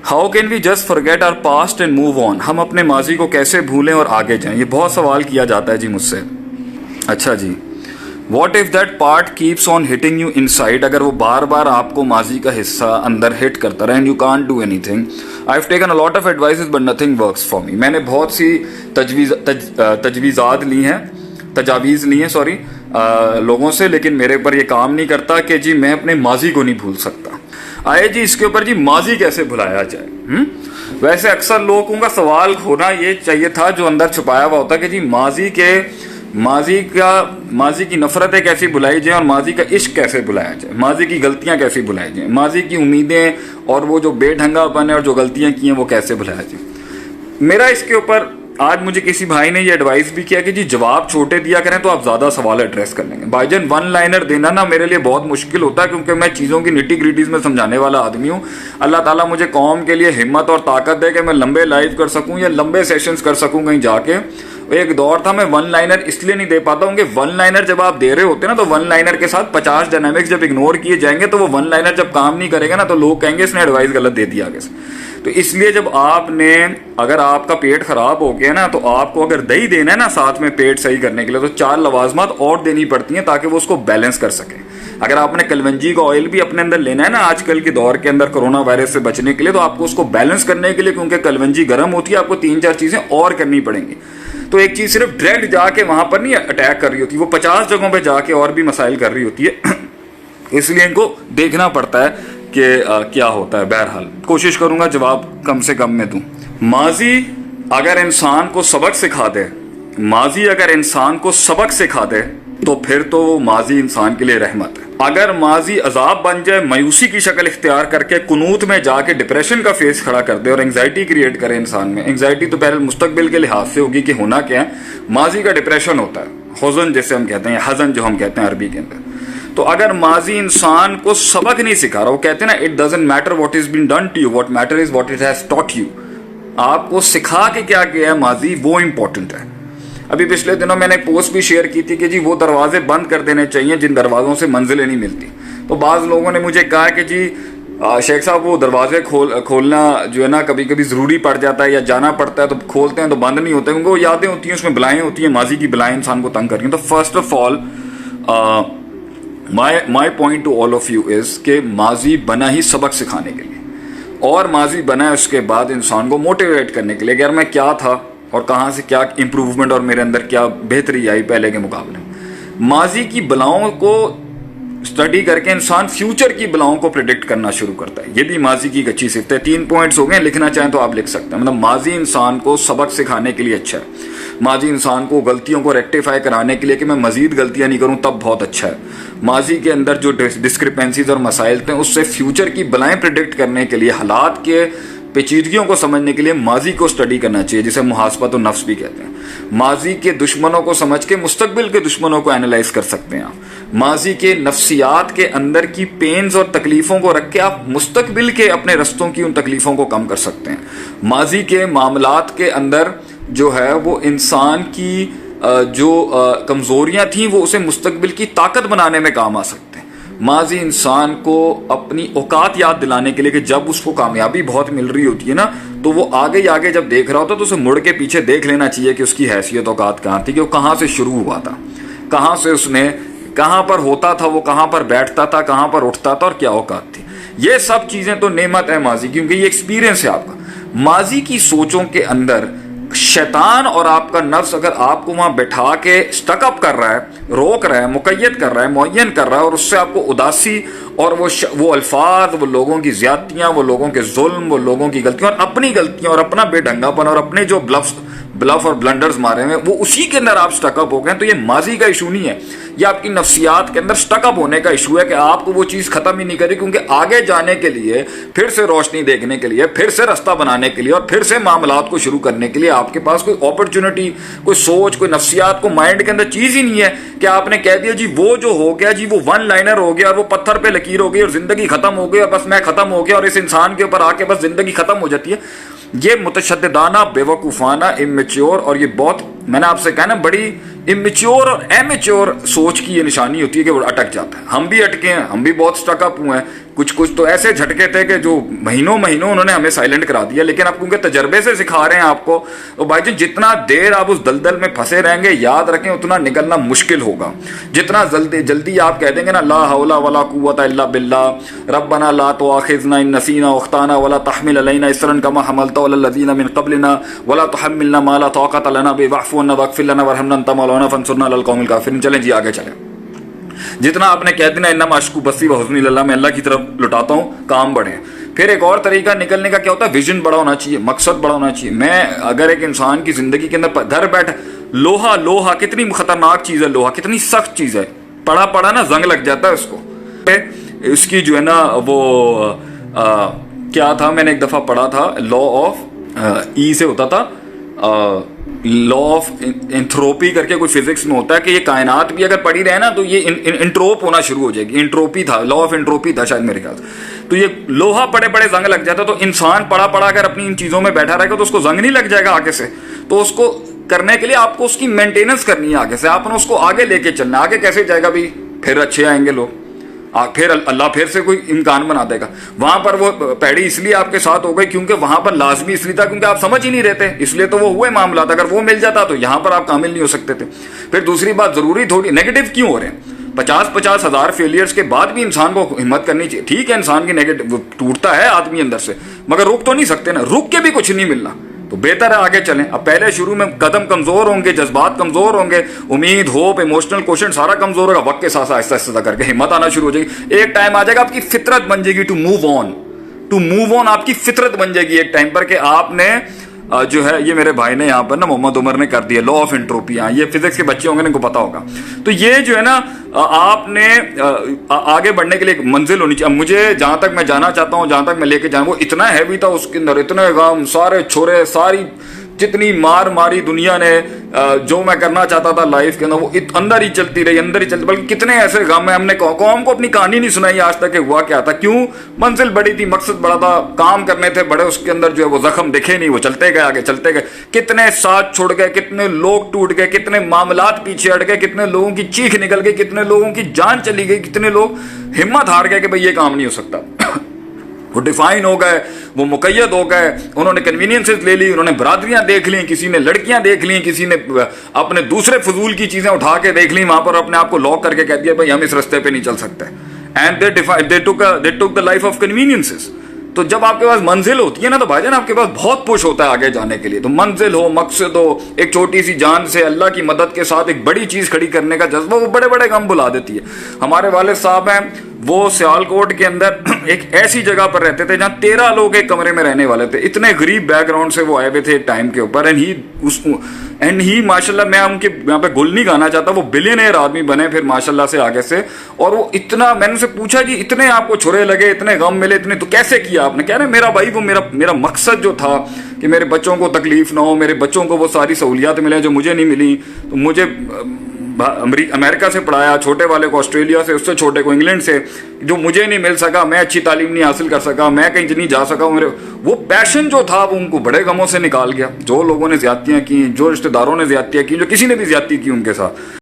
How can we just forget our past and move on, हम अपने माजी को कैसे भूलें और आगे जाएं, ये बहुत सवाल किया जाता है जी मुझसे। अच्छा जी, what if that part keeps on hitting you inside, अगर वो बार बार आपको माजी का हिस्सा अंदर हिट करता रहे and you can't do anything. I have taken a lot of advices but nothing works for me, मैंने बहुत सी तजवीज़ात ली हैं, तजावीज़ ली हैं सॉरी लोगों से, लेकिन मेरे ऊपर ये काम नहीं करता कि जी मैं अपने माजी को नहीं भूल सकता। आए जी इसके ऊपर जी माजी कैसे भुलाया जाए। वैसे अक्सर लोगों का सवाल होना ये चाहिए था जो अंदर छुपाया हुआ होता कि जी माजी की नफरतें कैसी भुलाई जाए और माजी का इश्क कैसे भुलाया जाए, माजी की गलतियां कैसी भुलाई जाए, माजी की उम्मीदें और वो जो बेढंगापन है और जो गलतियां की हैं वो कैसे भुलाया जाए। मेरा इसके ऊपर आज मुझे किसी भाई ने ये एडवाइस भी किया कि जी जवाब छोटे दिया करें तो आप ज़्यादा सवाल एड्रेस कर लेंगे। भाईजान वन लाइनर देना ना मेरे लिए बहुत मुश्किल होता है क्योंकि मैं चीज़ों की निटी ग्रिटीज़ में समझाने वाला आदमी हूँ। अल्लाह ताला मुझे कौम के लिए हिम्मत और ताकत दे कि मैं लंबे लाइव कर सकूँ या लंबे सेशंस कर सकूँ कहीं जाके। एक दौर था मैं वन लाइनर इसलिए नहीं दे पाता हूँ कि वन लाइनर जब आप दे रहे होते हैं ना तो वन लाइनर के साथ 50 डायनामिक्स जब इग्नोर किए जाएंगे तो वो वन लाइनर जब काम नहीं करेगा ना तो लोग कहेंगे इसने एडवाइस गलत दे दिया आगे से। तो इसलिए जब आपने अगर आपका पेट खराब हो गया ना तो आपको अगर दही देना है ना साथ में पेट सही करने के लिए तो 4 लवाजमात और देनी पड़ती हैं ताकि वो उसको बैलेंस कर सके। अगर आपने कलवंजी का ऑयल भी अपने अंदर लेना है ना आजकल के दौर के अंदर कोरोना वायरस से बचने के लिए तो आपको उसको बैलेंस करने के लिए, क्योंकि कलवंजी गर्म होती है, आपको 3-4 चीजें और करनी पड़ेंगी। तो एक चीज सिर्फ डायरेक्ट जाके वहां पर नहीं अटैक कर रही होती, वो 50 जगहों पर जाके और भी मसाइल कर रही होती है। इसलिए इनको देखना पड़ता है कि क्या होता है। बहरहाल कोशिश करूंगा जवाब कम से कम में दूं। माजी अगर इंसान को सबक सिखा दे, माजी अगर इंसान को सबक सिखा दे तो फिर तो वो माजी इंसान के लिए रहमत है। अगर माजी अजाब बन जाए, मायूसी की शक्ल इख्तियार करके कुनूत में जाके डिप्रेशन का फेस खड़ा कर दे और एंग्जाइटी क्रिएट करे इंसान में, एंग्जाइटी तो पहले मुस्तकबिल के लिहाज से होगी कि होना क्या है। माजी का डिप्रेशन होता है, हुज़न जैसे हम कहते हैं, हज़न जो हम कहते हैं अरबी के अंदर। तो अगर माजी इंसान को सबक नहीं सिखा रहा, वो कहते हैं ना it doesn't matter what is been done to you, what matter is what it has taught you. आपको सिखा के क्या किया है माजी, वो इंपॉर्टेंट है। अभी पिछले दिनों मैंने एक पोस्ट भी शेयर की थी कि जी वो दरवाजे बंद कर देने चाहिए जिन दरवाजों से मंजिलें नहीं मिलती। तो बाज़ लोगों ने मुझे कहा कि जी शेख साहब वो दरवाजे खोलना जो है ना कभी कभी ज़रूरी पड़ जाता है या जाना पड़ता है तो खोलते हैं तो बंद नहीं होते क्योंकि वो यादें होती हैं, उसमें बलाएँ होती हैं, माजी की बलाएँ इंसान को तंग कर रही हैं। तो first of all my point two all of you is कि माजी बना ही सबक सिखाने के लिए, और माजी बना है उसके बाद इंसान को मोटिवेट करने के लिए कि यार मैं क्या था और कहाँ से क्या इंप्रूवमेंट और मेरे अंदर क्या बेहतरी आई पहले के मुकाबले। माजी की बलाओं को स्टडी करके इंसान फ्यूचर की बलाओं को प्रिडिक्ट करना शुरू करता है। ये भी माजी की एक अच्छी सिफ्त है। 3 पॉइंट्स हो गए, लिखना चाहें तो आप लिख सकते हैं। मतलब माजी इंसान को सबक सिखाने के लिए अच्छा है, माजी इंसान को गलतियों को रेक्टिफाई कराने के लिए कि मैं मजीद गलतियां नहीं करूं तब बहुत अच्छा है। माजी के अंदर जो डिस्क्रिपेंसीज और मसाइल थे उससे फ्यूचर की बलाएं प्रिडिक्ट करने के लिए, हालात के पेचीदगियों को समझने के लिए माजी को स्टडी करना चाहिए, जिसे मुहासबत और नफ्स भी कहते हैं। माजी के दुश्मनों को समझ के मुस्तकबिल के दुश्मनों को एनालाइज कर सकते हैं आप। माजी के नफ्सियात के अंदर की पेन्स और तकलीफ़ों को रख के आप मुस्तकबिल के अपने रस्तों की उन तकलीफ़ों को कम कर सकते हैं। माजी के मामलात के अंदर जो है वो इंसान की जो कमज़ोरियाँ थीं वो उसे मुस्तकबिल की ताकत बनाने में काम आ सकते हैं। माजी इंसान को अपनी औकात याद दिलाने के लिए कि जब उसको कामयाबी बहुत मिल रही होती है ना तो वो आगे आगे जब देख रहा होता है तो उसे मुड़ के पीछे देख लेना चाहिए कि उसकी हैसियत औकात कहाँ थी, कि वो कहाँ से शुरू हुआ था, कहाँ से उसने कहाँ पर होता था, वो कहाँ पर बैठता था, कहाँ पर उठता था और क्या औकात थी। ये सब चीज़ें तो नेमत है माजी, क्योंकि ये एक्सपीरियंस है आपका। माजी की सोचों के अंदर शैतान और आपका नफ्स अगर आपको वहां बैठा के स्टकअप कर रहा है, रोक रहा है, मुकय्यद कर रहा है, मुअय्यन कर रहा है और उससे आपको उदासी और वो अल्फाज, वो लोगों की ज्यादतियां, वो लोगों के जुल्म, वो लोगों की गलतियां और अपनी गलतियां और अपना बेढंगापन और अपने जो ब्लफ और ब्लंडर्स मारे हुए वो उसी के अंदर आप स्टकअप हो गए, तो ये माजी का इशू नहीं है, ये आपकी नफ्सियात के अंदर स्टकअप होने का इशू है कि आपको वो चीज़ खत्म ही नहीं करी, क्योंकि आगे जाने के लिए, फिर से रोशनी देखने के लिए, फिर से रास्ता बनाने के लिए और फिर से मामलात को शुरू करने के लिए आपके पास कोई अपॉर्चुनिटी, कोई सोच, कोई नफ्सियात, को माइंड के अंदर चीज़ ही नहीं है कि आपने कह दिया जी वो जो हो गया जी वो वन लाइनर हो गया और वो पत्थर पे लकीर हो गई और जिंदगी खत्म हो गई और बस मैं खत्म हो गया और इस इंसान के ऊपर आके बस जिंदगी खत्म हो जाती है। ये मुतशद्दिदाना, बेवकूफ़ाना, इमेच्योर और ये बहुत, मैंने आपसे कहा ना, बड़ी इमेच्योर और एमेच्योर सोच की ये निशानी होती है कि वो अटक जाता है। हम भी अटके हैं, हम भी बहुत स्टकअप हुए हैं, کچھ تو ایسے جھٹکے تھے کہ جو مہینوں انہوں نے ہمیں سائلنٹ کرا دیا. لیکن اب کیونکہ تجربے سے سکھا رہے ہیں آپ کو, تو بھائی جان جتنا دیر آپ اس دلدل میں پھنسے رہیں گے, یاد رکھیں اتنا نکلنا مشکل ہوگا. جتنا جلدی آپ کہہ دیں گے نا لا حول ولا قوت الا باللہ, ربنا لا تؤاخذنا ان نسینا واخطانا ولا تحمل علینا اصرا کما حملت علی الذین من قبلنا ولا تحملنا ما لا طاقت لنا به واعف عنا واغفر لنا وارحمنا انت مولانا فانصرنا علی القوم الکافرین. چلیں جی آگے چلیں. جتنا آپ نے کہہ دینا انما اشکو بثی وحزنی اللہ, میں اللہ کی طرف لٹاتا ہوں, کام بڑھیں. پھر ایک اور طریقہ نکلنے کا کیا ہوتا ہے, ویژن بڑا ہونا چاہیے, مقصد بڑا ہونا چاہیے. میں اگر ایک انسان کی زندگی کے اندر گھر بیٹھ, لوہا کتنی خطرناک چیز ہے, لوہا کتنی سخت چیز ہے, پڑا نا زنگ لگ جاتا ہے اس کو. اس کی جو ہے نا وہ کیا تھا, میں نے ایک دفعہ پڑھا تھا, لا آف ای سے ہوتا تھا, لا آف انٹروپی کر کے کچھ فزکس میں ہوتا ہے کہ یہ کائنات بھی اگر پڑی رہے نا تو یہ انٹروپ ہونا شروع ہو جائے گی. انٹروپی تھا, لا آف انٹروپی تھا شاید میرے خیال سے. تو یہ لوہا پڑے زنگ لگ جاتا, تو انسان پڑا اگر اپنی ان چیزوں میں بیٹھا رہے گا تو اس کو زنگ نہیں لگ جائے گا آگے سے. تو اس کو کرنے کے لیے آپ کو اس کی مینٹیننس کرنی ہے آگے سے, آپ نے اس کو آگے لے کے چلنا. آگے کیسے جائے گا بھی, پھر اچھے آئیں گے لوگ, پھر اللہ پھر سے کوئی امکان بنا دے گا. وہاں پر وہ پیڑی اس لیے آپ کے ساتھ ہو گئی کیونکہ وہاں پر لازمی اس لیے تھا کیونکہ آپ سمجھ ہی نہیں رہتے, اس لیے تو وہ ہوئے معاملات. اگر وہ مل جاتا تو یہاں پر آپ کامل نہیں ہو سکتے تھے. پھر دوسری بات, ضروری تھوڑی نیگیٹو کیوں ہو رہے ہیں, 50 ہزار فیلئرز کے بعد بھی انسان کو ہمت کرنی چاہیے. ٹھیک ہے انسان کی نیگیٹو ٹوٹتا ہے آدمی اندر سے, مگر رک تو نہیں سکتے نا, رک کے بھی کچھ نہیں ملنا. تو بہتر ہے آگے چلیں. اب پہلے شروع میں قدم کمزور ہوں گے, جذبات کمزور ہوں گے, امید ہوپ ایموشنل کوشنٹ سارا کمزور ہوگا. وقت کے ساتھ آہستہ کر کے ہمت آنا شروع ہو جائے گی. ایک ٹائم آ جائے گا آپ کی فطرت بن جائے گی ٹو موو آن, آپ کی فطرت بن جائے گی ایک ٹائم پر کہ آپ نے جو ہے, یہ میرے بھائی نے یہاں پر نا محمد عمر نے کر دیا لا آف انٹروپی. یہ فزکس کے بچے ہوں گے ان کو پتا ہوگا. تو یہ جو ہے نا آپ نے آگے بڑھنے کے لیے ایک منزل ہونی چاہیے. اب مجھے جہاں تک میں جانا چاہتا ہوں, جہاں تک میں لے کے جاؤں, وہ اتنا ہیوی تھا اس کے اندر, اتنے غم, سارے چھوڑے, ساری جتنی ماری دنیا نے, جو میں کرنا چاہتا تھا لائف کے اندر وہ اندر ہی چلتی رہی. بلکہ کتنے ایسے غم ہیں, ہم نے قوم کو اپنی کہانی نہیں سنائی آج تک کہ ہوا کیا تھا. کیوں, منزل بڑی تھی, مقصد بڑا تھا, کام کرنے تھے بڑے, اس کے اندر جو ہے وہ زخم دکھے نہیں, وہ چلتے گئے آگے چلتے گئے. کتنے ساتھ چھوڑ گئے, کتنے لوگ ٹوٹ گئے, کتنے معاملات پیچھے ہٹ گئے, کتنے لوگوں کی چیخ نکل گئی, کتنے لوگوں کی جان چلی گئی, کتنے لوگ ہمت ہار گئے کہ بھئی یہ کام نہیں ہو سکتا. وہ ڈیفائن ہو گئے, وہ مقید ہو گئے, انہوں نے کنوینئنسز لے لی, انہوں نے برادریاں دیکھ لیں, کسی نے لڑکیاں دیکھ لیں, کسی نے اپنے دوسرے فضول کی چیزیں اٹھا کے دیکھ لیں, وہاں پر اپنے آپ کو لاک کر کے کہہ دیا بھائی ہم اس رستے پہ نہیں چل سکتے. And they took the life of conveniences. تو جب آپ کے پاس منزل ہوتی ہے نا تو بھائی جان آپ کے پاس بہت پش ہوتا ہے آگے جانے کے لیے. تو منزل ہو, مقصد ہو, ایک چھوٹی سی جان سے اللہ کی مدد کے ساتھ ایک بڑی چیز کھڑی کرنے کا جذبہ, وہ بڑے غم بلا دیتی ہے. ہمارے والد صاحب ہیں, وہ سیالکوٹ کے اندر ایک ایسی جگہ پر رہتے تھے جہاں 13 لوگ ایک کمرے میں رہنے والے تھے. اتنے غریب بیک گراؤنڈ سے وہ آئے ہوئے تھے ایک ٹائم کے اوپر. اینڈ ہی ماشاءاللہ, میں ان کے یہاں پہ گل نہیں گانا چاہتا, وہ بلینئر آدمی بنے پھر ماشاءاللہ سے آگے سے. اور وہ اتنا, میں نے ان سے پوچھا جی اتنے آپ کو چھرے لگے, اتنے غم ملے, اتنے تو کیسے کیا آپ نے؟ کہہ رہے میرا بھائی وہ میرا مقصد جو تھا کہ میرے بچوں کو تکلیف نہ ہو, میرے بچوں کو وہ ساری سہولیات ملیں جو مجھے نہیں ملی. تو مجھے امریکہ سے پڑھایا, چھوٹے والے کو آسٹریلیا سے, اس سے چھوٹے کو انگلینڈ سے, جو مجھے نہیں مل سکا, میں اچھی تعلیم نہیں حاصل کر سکا, میں کہیں نہیں جا سکا. وہ پیشن جو تھا وہ ان کو بڑے غموں سے نکال گیا. جو لوگوں نے زیادتیاں کی, جو رشتہ داروں نے زیادتیاں کی, جو کسی نے بھی زیادتی کی ان کے ساتھ,